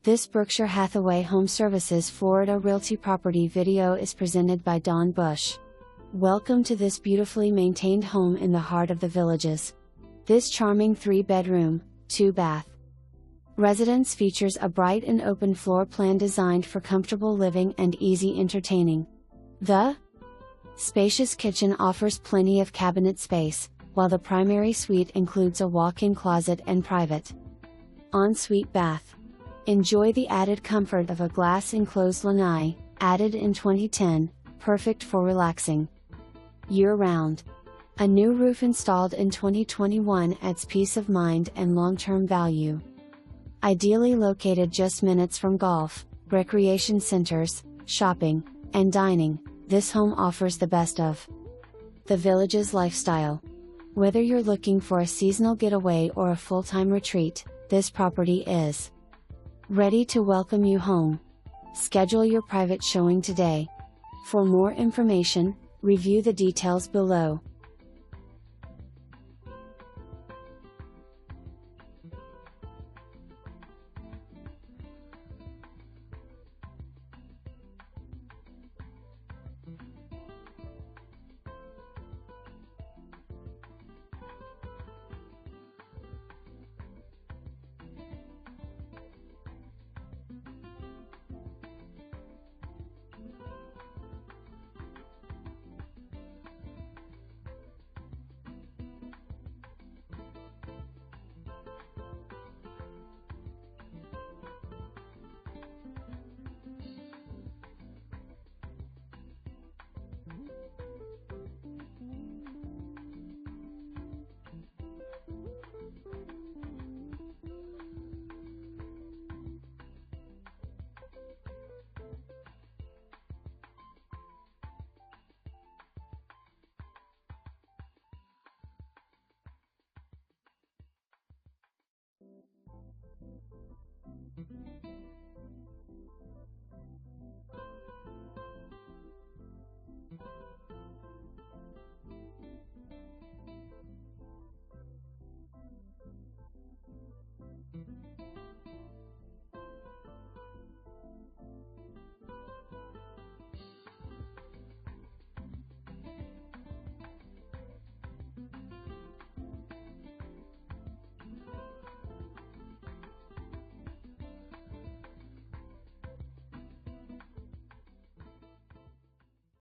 This Berkshire Hathaway HomeServices Florida Realty property video is presented by Dawn Bush. Welcome to this beautifully maintained home in the heart of the Villages. This charming 3-bedroom, 2-bath residence features a bright and open floor plan designed for comfortable living and easy entertaining. The spacious kitchen offers plenty of cabinet space, while the primary suite includes a walk-in closet and private ensuite bath. Enjoy the added comfort of a glass-enclosed lanai, added in 2010, perfect for relaxing year-round. A new roof installed in 2021 adds peace of mind and long-term value. Ideally located just minutes from golf, recreation centers, shopping, and dining, this home offers the best of the Villages lifestyle. Whether you're looking for a seasonal getaway or a full-time retreat, this property is ready to welcome you home. Schedule your private showing today. For more information, review the details below.